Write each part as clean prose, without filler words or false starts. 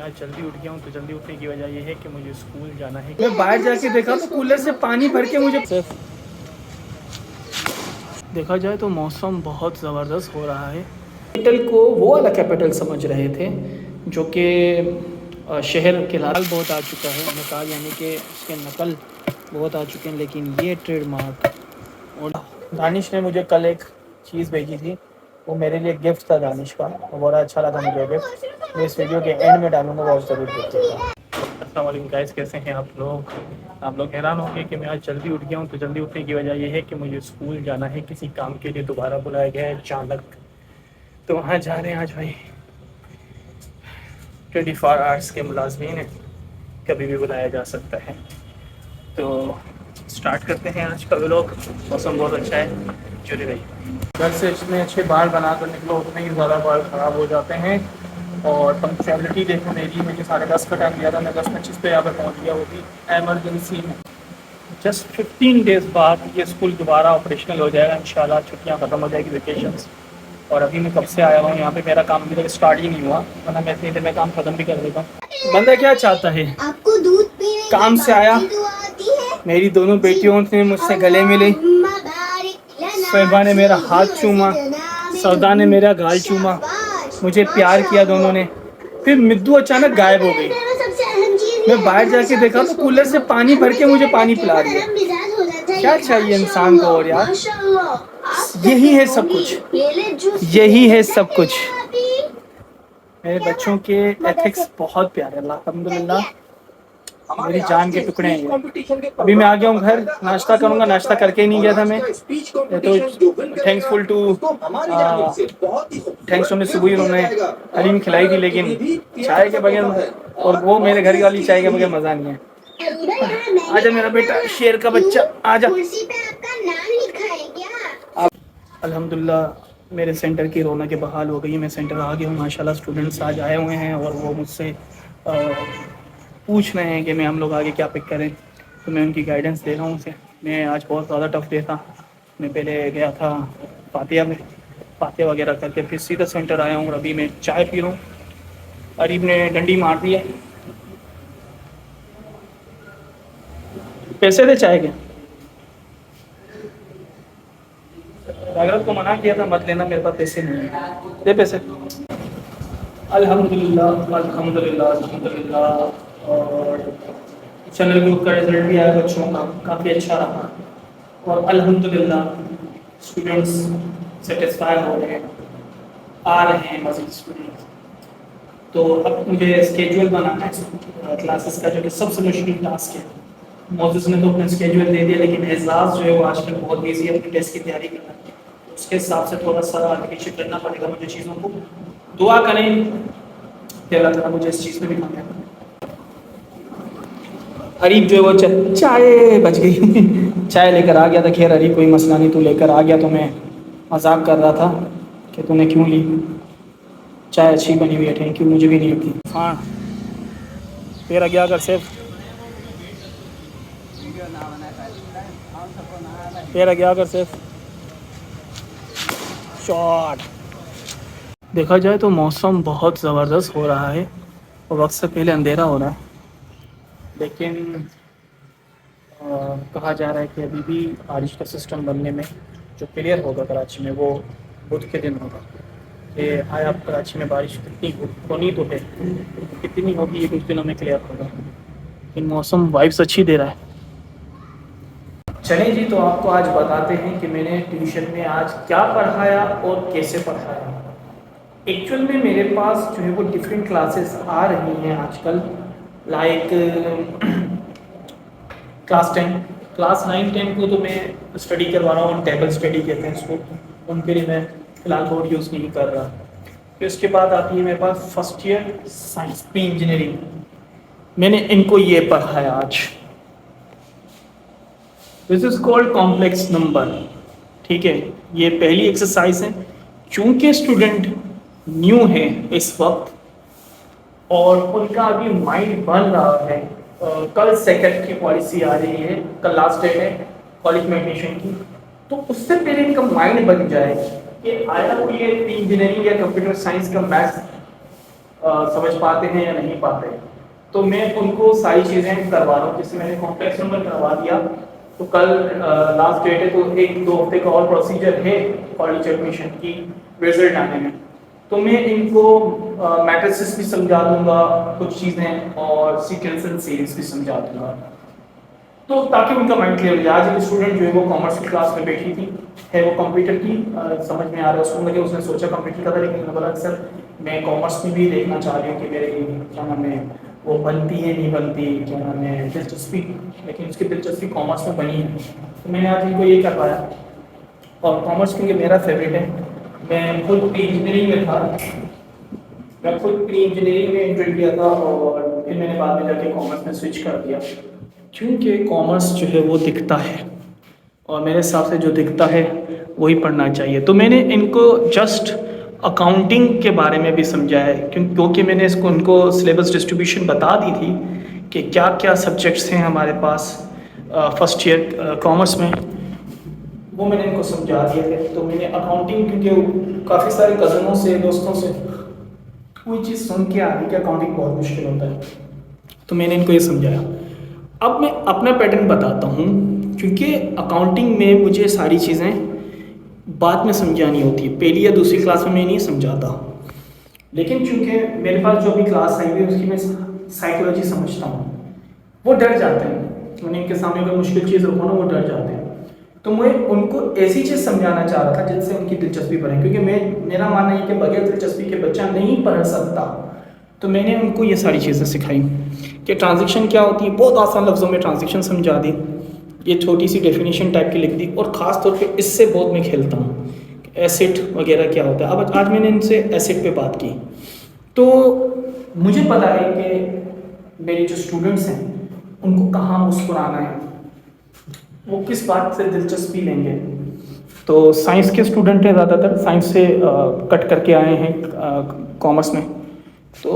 आज जल्दी उठ गया हूँ, तो जल्दी उठने की वजह यह है कि मुझे स्कूल जाना है। मैं बाहर जाके देखा तो कूलर से पानी भर के मुझे सिर्फ देखा जाए तो मौसम बहुत ज़बरदस्त हो रहा है। कैपिटल को वो वाला कैपिटल समझ रहे थे जो कि शहर के लाल बहुत आ चुका है, नकाल यानी कि उसके नकल बहुत आ चुके हैं, लेकिन ये ट्रेडमार्क। और दानिश ने मुझे कल एक चीज़ भेजी थी, वो मेरे लिए गिफ्ट था दानिश का, और बड़ा अच्छा लगा मुझे गिफ्ट। मैं इस वीडियो के एंड में डालूंगा, बहुत ज़रूर देखिएगा। अस्सलाम वालेकुम गाइस, कैसे हैं आप लोग हैरान होंगे कि मैं आज जल्दी उठ गया हूँ। तो जल्दी उठने की वजह यह है कि मुझे स्कूल जाना है, किसी काम के लिए दोबारा बुलाया गया है अचानक। तो वहाँ जा रहे हैं आज भाई। 24 आवर्स के मुलाजमीन हैं, कभी भी बुलाया जा सकता है। तो स्टार्ट करते हैं आज का व्लॉग। मौसम बहुत अच्छा है, जुड़े रहिए। घर से इतने अच्छे बाल बना कर निकलो, उतने ही ज़्यादा बाल ख़राब हो जाते हैं। और पंक्चुअलिटी देखो मेरी, मुझे 10:30 का टाइम दिया था, मैं 10:25 पे यहाँ पर पहुँच गया, वो भी एमरजेंसी में। जस्ट 15 डेज़ बाद ये स्कूल दोबारा ऑपरेशनल हो जाएगा इंशाल्लाह। छुट्टियाँ ख़त्म हो जाएगी, वेकेशंस। और अभी मैं कब से आया हुआ हूँ यहाँ पे, मेरा काम अभी तक स्टार्ट ही नहीं हुआ, वरना मैं इतनी देर में काम ख़त्म भी कर देता हूँ। बंदा क्या चाहता है, आपको दूध पीने काम से आया, मेरी दोनों बेटियों ने मुझसे गले मिले, सैबा ने मेरा हाथ चूमा, सौदा ने मेरा गाल चूमा, मुझे प्यार किया दोनों ने। फिर मिद्दू अचानक गायब हो गई। मैं बाहर जाके देखा तो कूलर से पानी भर के मुझे पानी पिला रही है। क्या चाहिए इंसान को और यार, यही है सब कुछ, यही है सब कुछ। मेरे बच्चों के एथिक्स बहुत प्यारे, अल्हम्दुलिल्लाह मेरी जान के टुकड़े हैं। अभी मैं आ गया हूँ घर, नाश्ता करूँगा, नाश्ता करके ही नहीं गया था मैं। तो थैंक्सफुल टू ने सुबह ही उन्होंने हलीम खिलाई थी, लेकिन चाय के बगैर, और वो मेरे घर वाली चाय के बगैर मज़ा नहीं है। आजा मेरा बेटा, शेर का बच्चा, आजा। अल्हम्दुलिल्लाह मेरे सेंटर की रौनक बहाल हो गई। मैं सेंटर आ गया हूँ माशाल्लाह, स्टूडेंट्स आज आए हुए हैं और वो मुझसे पूछ रहे हैं कि मैं हम लोग आगे क्या पिक करें। तो मैं उनकी गाइडेंस दे रहा हूँ उसे। मैं आज बहुत ज़्यादा टफ डे था। मैं पहले गया था फातिया में, फातिया वगैरह करके फिर सीधा सेंटर आया हूँ और अभी मैं चाय पी रहा हूँ। अरीब ने डंडी मार दी है, पैसे दे चाय के। रागरत को मना किया था मत लेना, मेरे पास पैसे नहीं है, दे पैसे। अल्हम्दुलिल्लाह अल्हम्दुलिल्लाह अल्हम्दुलिल्लाह। और चैनल ग्रुप का रिजल्ट भी आया बच्चों का, काफ़ी अच्छा रहा। और अल्हम्दुलिल्लाह स्टूडेंट्स सेटिस्फाई हो रहे हैं, आ रहे हैं मज़ीद स्टूडेंट्स। तो अब मुझे स्केड्यूल बनाना है क्लासेस का, जो कि सबसे मुश्किल टास्क है। मोज़ेस ने तो अपना स्केड्यूल दे दिया, लेकिन एजाज जो है वो आजकल बहुत बिजी है अपनी टेस्ट की तैयारी कर रहा है। तो उसके हिसाब से थोड़ा सा आगे पीछे करना पड़ेगा मुझे चीज़ों को। दुआ करें कि अल्लाह ताला मुझे इस चीज़ में भी कामयाब करे। अरीब जो है वो चाय बच गई चाय लेकर आ गया था। खैर अरीब कोई मसला नहीं, तू लेकर आ गया, तो मैं मजाक कर रहा था कि तूने क्यों ली। चाय अच्छी बनी हुई है, थैंक यू, मुझे भी नहीं थी। हाँ तेरा क्या कर सेफ, तेरा क्या कर सेफ शॉट। देखा जाए तो मौसम बहुत ज़बरदस्त हो रहा है और वक्त से पहले अंधेरा हो रहा है, लेकिन कहा जा रहा है कि अभी भी बारिश का सिस्टम बनने में जो क्लियर होगा कराची में, वो बुध के दिन होगा। कि आया आप कराची में बारिश कितनी होनी तो है, कितनी होगी ये कुछ दिनों में क्लियर होगा। लेकिन मौसम वाइब्स अच्छी दे रहा है। चलें जी, तो आपको आज बताते हैं कि मैंने ट्यूशन में आज क्या पढ़ाया और कैसे पढ़ाया। एक्चुअल में मेरे पास जो है वो डिफरेंट क्लासेस आ रही हैं आजकल, लाइक क्लास 9-10 को तो मैं स्टडी करवा रहा हूँ, टेबल स्टडी कहते हैं उसको, उनके लिए मैं फ़िलहाल बोर्ड यूज़ नहीं कर रहा। फिर उसके बाद आती है मेरे पास first year science pre engineering, मैंने इनको ये पढ़ाया आज। This is called complex number, ठीक है। ये पहली एक्सरसाइज है, चूँकि स्टूडेंट न्यू है इस वक्त और उनका अभी माइंड बन रहा है। कल सेकंड की पॉलिसी आ रही है, कल लास्ट डेट है कॉलेज में एडमिशन की, तो उससे पहले इनका माइंड बन जाए कि आया कोई ये इंजीनियरिंग या कंप्यूटर साइंस का मैथ्स समझ पाते हैं या नहीं पाते हैं। तो मैं उनको सारी चीज़ें करवा रहा हूँ। जैसे मैंने कॉम्प्लेक्स नंबर करवा दिया, तो कल लास्ट डेट है, तो 1-2 हफ्ते का और प्रोसीजर है कॉलेज एडमिशन की रिजल्ट आने में। तो मैं इनको मैट्रिसेस भी समझा दूंगा कुछ चीज़ें, और सीक्वेंस एंड सीरीज भी समझा दूंगा, तो ताकि उनका माइंड क्लियर हो जाए। आज एक स्टूडेंट जो है वो कॉमर्स की क्लास में बैठी थी, है वो कंप्यूटर की, समझ में आ रहा है उसको, लगे उसने सोचा कंप्यूटर का था, लेकिन मैंने बोला सर मैं कॉमर्स में भी देखना चाह रही हूँ कि मेरे क्या नाम है वो बनती है नहीं बनती, क्या नाम है दिलचस्पी, लेकिन उसकी दिलचस्पी कॉमर्स में बनी है। तो मैंने आज उनको ये करवाया, और कॉमर्स क्योंकि मेरा फेवरेट है, मैं खुद प्री इंजीनियरिंग में था, मैं खुद प्री इंजीनियरिंग में एंटर किया था, और फिर मैंने बाद में जाके कॉमर्स में स्विच कर दिया, क्योंकि कॉमर्स जो है वो दिखता है, और मेरे हिसाब से जो दिखता है वही पढ़ना चाहिए। तो मैंने इनको जस्ट अकाउंटिंग के बारे में भी समझाया है, क्योंकि मैंने इसको उनको सिलेबस डिस्ट्रीब्यूशन बता दी थी कि क्या क्या सब्जेक्ट्स हैं हमारे पास फर्स्ट ईयर कॉमर्स में, वो मैंने इनको समझा दिए थे। तो मैंने अकाउंटिंग, क्योंकि काफ़ी सारे कज़नों से दोस्तों से कोई चीज़ सुन के आ रही कि अकाउंटिंग बहुत मुश्किल होता है, तो मैंने इनको ये समझाया। अब मैं अपना पैटर्न बताता हूँ, क्योंकि अकाउंटिंग में मुझे सारी चीज़ें बाद में समझानी होती है, पहली या दूसरी क्लास में मैं नहीं समझाता, लेकिन चूँकि मेरे पास जो भी क्लास आई हुई है उसकी मैं साइकोलॉजी समझता हूँ, वो डर जाते हैं, मैंने इनके सामने अगर मुश्किल चीज़ रखो ना वो डर जाते हैं। तो मैं उनको ऐसी चीज़ समझाना चाह रहा था जिससे उनकी दिलचस्पी बढ़े, क्योंकि मेरा मानना है कि बगैर दिलचस्पी के बच्चा नहीं पढ़ सकता। तो मैंने उनको ये सारी चीज़ें सिखाई कि ट्रांजैक्शन क्या होती है, बहुत आसान लफ्ज़ों में ट्रांजैक्शन समझा दी, ये छोटी सी डेफिनेशन टाइप की लिख दी, और ख़ास तौर पे इससे बहुत मैं खेलता हूँ, एसेट वगैरह क्या होता है। अब आज मैंने इनसे एसेट पे बात की, तो मुझे पता है कि मेरे जो स्टूडेंट्स हैं उनको कहाँ मुस्कुराना है, वो किस बात से दिलचस्पी लेंगे। तो साइंस के स्टूडेंट हैं ज़्यादातर, साइंस से कट करके आए हैं कॉमर्स में। तो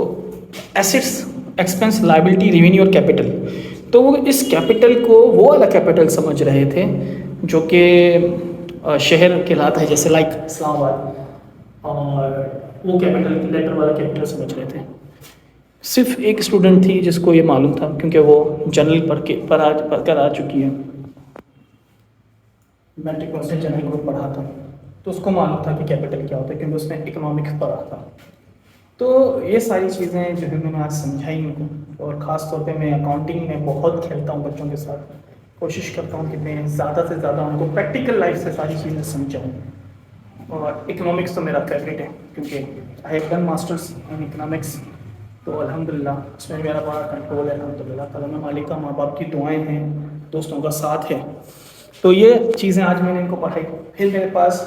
एसेट्स, एक्सपेंस, लायबिलिटी, रेवेन्यू और कैपिटल, तो वो इस कैपिटल को वो वाला कैपिटल समझ रहे थे जो कि शहर कहलाता है, जैसे लाइक इस्लामाबाद, और वो कैपिटल लेटर वाला कैपिटल समझ रहे थे। सिर्फ एक स्टूडेंट थी जिसको ये मालूम था, क्योंकि वो जनरल पढ़ कर आ चुकी है, मैट्रिक में उसने जनरल ग्रुप पढ़ा था, तो उसको मालूम था कि कैपिटल क्या होता है, क्योंकि उसने इकोनॉमिक्स पढ़ा था। तो ये सारी चीज़ें जो है मैंने आज समझाई उनको, और ख़ास तौर पे मैं अकाउंटिंग में बहुत खेलता हूँ बच्चों के साथ, कोशिश करता हूँ कि मैं ज़्यादा से ज़्यादा उनको प्रैक्टिकल लाइफ से सारी चीज़ें समझाऊँ। और इकोनॉमिक्स तो मेरा फेवरेट है, क्योंकि I have done masters in economics, तो अल्हम्दुलिल्लाह उसमें मेरा बड़ा कंट्रोल है अल्हम्दुलिल्लाह, कलम मालिक का, माँ बाप की दुआएँ हैं, दोस्तों का साथ है। तो ये चीज़ें आज मैंने इनको पढ़ाई। फिर मेरे पास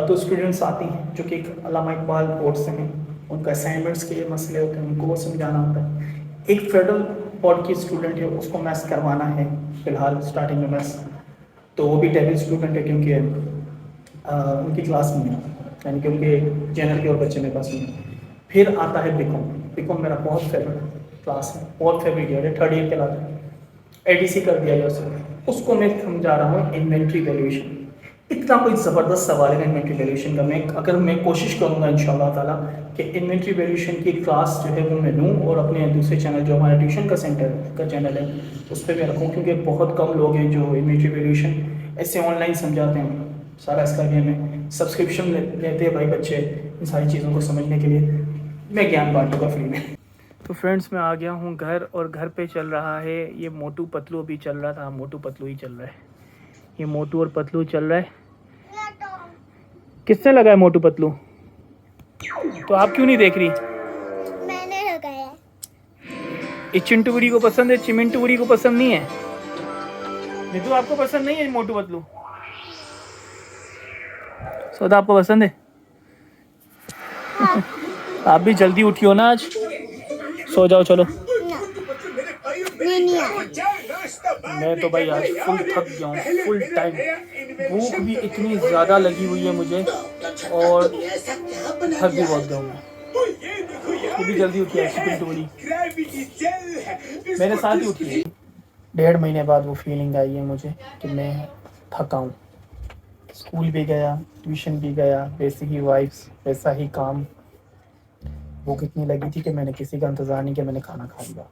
2 स्टूडेंट्स आती हैं जो कि अल्लामा इकबाल बोर्ड से हैं, उनका असाइनमेंट्स के लिए मसले होते हैं, उनको वो समझाना होता है। एक फेडरल बोर्ड की स्टूडेंट है, उसको मैथ्स करवाना है फ़िलहाल स्टार्टिंग में मैथ्स, तो वो भी टेबल स्टूडेंट है, क्योंकि उनकी क्लास में है, यानी कि उनके जनरल के और बच्चे मेरे पास में। फिर आता है बीकॉम। बीकॉम मेरा बहुत फेवरेट क्लास है, बहुत फेवरेट ईयर है, 3rd ईयर के लाता है, एडीसी कर दिया गया उसको मैं समझा रहा हूँ इन्वेंट्री वैल्यूएशन। इतना कोई ज़बरदस्त सवाल है इन्वेंट्री वैल्यूएशन का, मैं कोशिश करूँगा इंशाल्लाह ताला कि इन्वेंट्री वैल्यूएशन की क्लास जो है वो मैं लूँ, और अपने दूसरे चैनल जो हमारा ट्यूशन का सेंटर का चैनल है उस पर मैं रखूँ, क्योंकि बहुत कम लोग हैं जो इन्वेंट्री वैल्यूएशन ऐसे ऑनलाइन समझाते हैं। सारा इसका गेम है, सब्सक्रिप्शन लेते हैं भाई बच्चे इन सारी चीज़ों को समझने के लिए, मैं ज्ञान बांटूँगा फ्री में। तो फ्रेंड्स मैं आ गया हूँ घर, और घर पे चल रहा है ये मोटू पतलू, अभी चल रहा था, मोटू पतलू ही चल रहा है, ये मोटू और पतलू चल रहा है। किसने लगाया मोटू पतलू? तो आप क्यों नहीं देख रही? मैंने लगाया। इस चिंटू बुरी को पसंद है, चिमिंटू बुरी को पसंद नहीं है। नीतू आपको पसंद नहीं है मोटू पतलू? सौदा आपको पसंद है? हाँ। आप भी जल्दी उठी हो ना आज, सो जाओ चलो। नहीं मैं तो भाई आज फुल थक गया हूँ, फुल टाइम, भूख भी इतनी ज़्यादा लगी हुई है मुझे, और थक भी बहुत गया हूँ मैं। वो भी जल्दी उठी है चिंटूरी, मेरे साथ ही उठी है। 1.5 महीने बाद वो फीलिंग आई है मुझे कि मैं थका हूँ। स्कूल भी गया, ट्यूशन भी गया, वैसे ही वाइफ्स, वैसा ही काम, भूख इतनी लगी थी कि मैंने किसी का इंतज़ार नहीं किया, मैंने खाना खा लिया।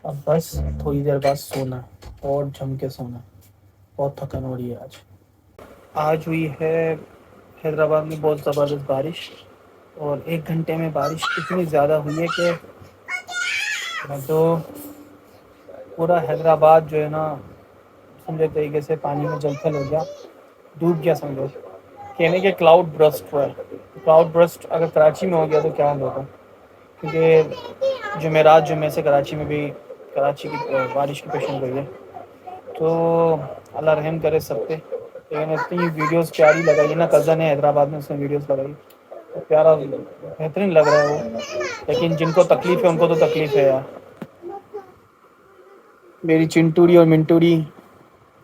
अब बस थोड़ी देर बाद सोना है और जम के सोना है। बहुत थकान हो रही है आज। आज हुई है हैदराबाद में बहुत ज़बरदस्त बारिश, और 1 घंटे में बारिश इतनी ज़्यादा हुई है कि मैं तो पूरा हैदराबाद जो है ना समझे तरीके से पानी में जलथल हो गया, डूब गया समझो। कहने के क्लाउड ब्रस्ट हुआ है। क्लाउड ब्रस्ट अगर कराची में हो गया तो क्या होगा, क्योंकि जुमेरात जुम्मे से कराची में भी कराची की बारिश की पेशन गई है। तो अल्लाह रहम करे सब पे। लेकिन इतनी वीडियोस प्यारी लगाई है ना, कज़न है हैदराबाद में, उसने वीडियोस लगाई तो प्यारा बेहतरीन लग रहा है वो। लेकिन जिनको तकलीफ़ है उनको तो तकलीफ़ है यार। मेरी चिंटूरी और मिंटूरी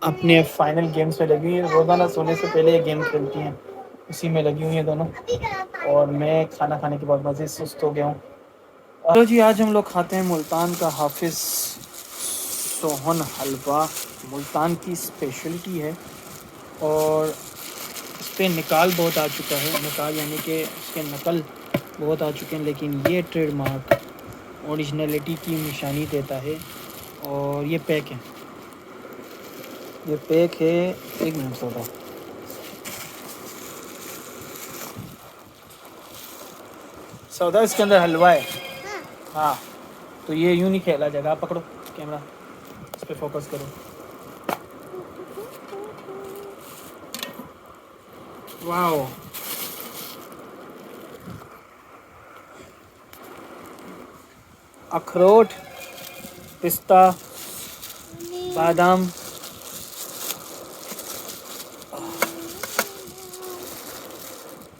अपने फाइनल गेम्स में लगी हुई है। रोज़ाना सोने से पहले ये गेम खेलती हैं, उसी में लगी हुई हैं दोनों। और मैं खाना खाने के बाद मज़े सुस्त हो गया हूँ। तो जी आज हम लोग खाते हैं मुल्तान का हाफिज़ सोहन हलवा। मुल्तान की स्पेशलिटी है, और इस पर निकाल बहुत आ चुका है। निकाल यानी कि इसके नकल बहुत आ चुके हैं, लेकिन ये ट्रेडमार्क ओरिजिनलिटी की निशानी देता है। और ये पैक है, ये पैक है। 1 मिनट होगा। सौदा इसके अंदर हलवा है। हाँ, तो ये यूँ नहीं खेला जाएगा। आप पकड़ो कैमरा, इस पर फोकस करो। वाओ, अखरोट, पिस्ता, बादाम।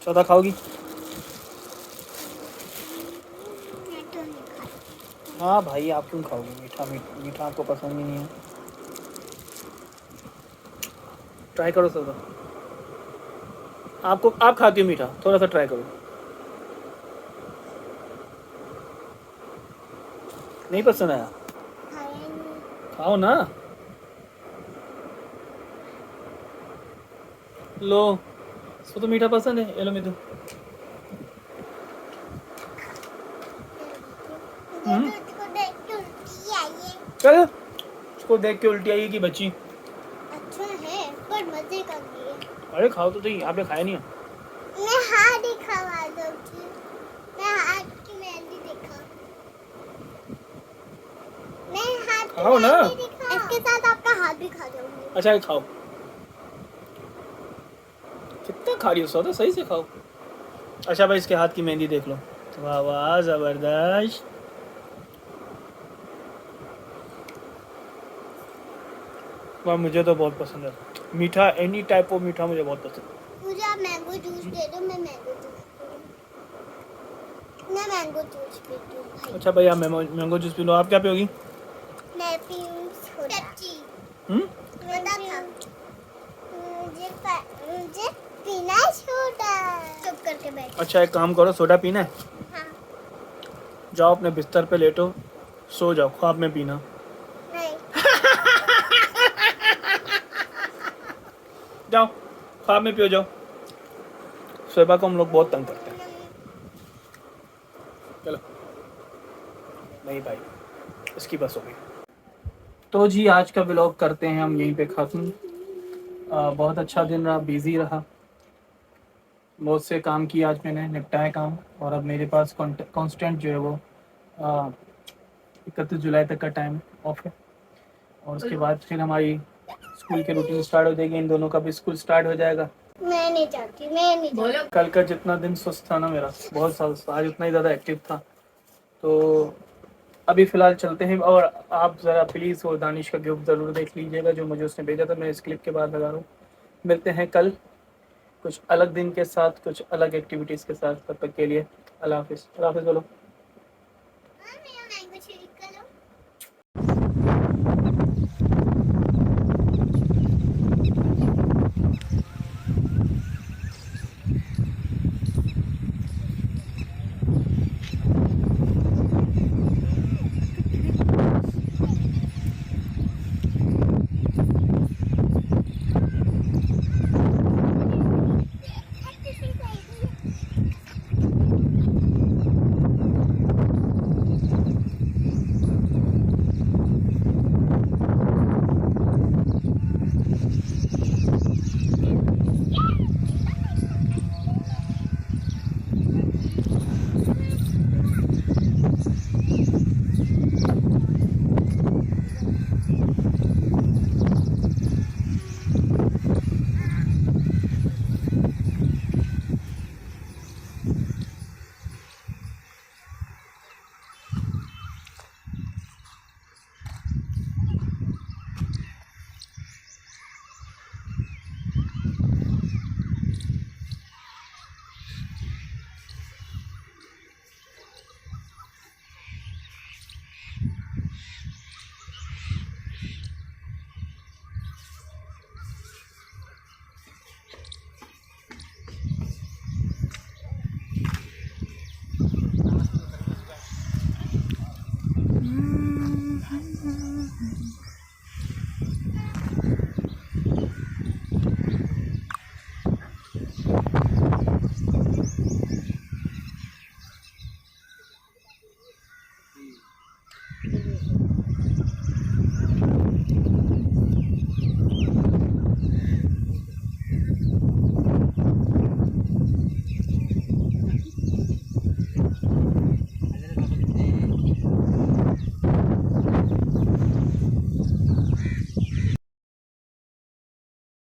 सौदा खाओगी? हाँ भाई, आप क्यों खाओगे मीठा? मीठा आपको पसंद ही नहीं है। ट्राई करो सौदा। आप खाती हो मीठा? थोड़ा सा ट्राई करो। नहीं पसंद आया? खाओ ना। लो, इसको तो मीठा पसंद है। ये लो मिठू। चल, इसको देख के उल्टी आई कि बच्ची। अच्छा है पर मजे का नहीं है। अरे खाओ तो सही, आपने खाया नहीं है। मैं हाथ ही खवा दूंगी। मैं हाथ की मेहंदी दिखा। मैं हाथ की खाओ ना। मेहंदी दिखा। इसके साथ आपका हाथ भी खा जाऊंगी। अच्छा ये खाओ। कितना खा रही हो सौदा? सही से खाओ। अच्छा भाई, इसके हाथ की मेहंदी देख लो। वाह वाह, जबरदस्त। वाह, मुझे तो बहुत पसंद है मीठा। एनी टाइप ऑफ मीठा मुझे बहुत पसंद है। मुझे आप मैंगो जूस दे दो, मैं मैंगो जूस पीऊँ। मैं मैंगो जूस पीती हूँ भाई। अच्छा भाई, आप मैंगो जूस पी लो। आप क्या पियोगी? मैं पीऊँ सोडा। सोडा था। मुझे पीना है सोडा। चुप करके बैठ। अच्छा एक काम करो, सोडा पीना है? हाँ। जाओ अपने बिस्तर पे लेटो, सो जाओ, ख्वाब में पीना। नहीं। जाओ ख्वाब में पियो, जाओ। शोएबा को हम लोग बहुत तंग करते हैं। चलो। नहीं भाई, इसकी बस हो गई। तो जी आज का व्लॉग करते हैं हम यहीं पे ख़त्म। बहुत अच्छा दिन रहा, बिज़ी रहा। बहुत से काम किए आज मैंने, निपटाए काम। और अब मेरे पास कांस्टेंट जो है वो 31 जुलाई तक का टाइम ऑफ है। और उसके बाद फिर हमारी स्कूल की रूटीन स्टार्ट हो जाएगी। इन दोनों का भी स्कूल स्टार्ट हो जाएगा। मैं नहीं चाहती, मैं नहीं चाहती। कल का जितना दिन सुस्त था ना मेरा, बहुत सा आज उतना ही ज़्यादा एक्टिव था। तो अभी फ़िलहाल चलते हैं। और आप ज़रा प्लीज़ वो दानिश का गिफ्ट ज़रूर देख लीजिएगा जो मुझे उसने भेजा था। मैं इस क्लिप के बाद लगा रहा हूँ। मिलते हैं कल कुछ अलग दिन के साथ, कुछ अलग एक्टिविटीज़ के साथ। तब तक के लिए अल्लाह हाफिज़। अल्लाह हाफिज़ बोलो। हाँ, मेरा मैंगो शेक करो।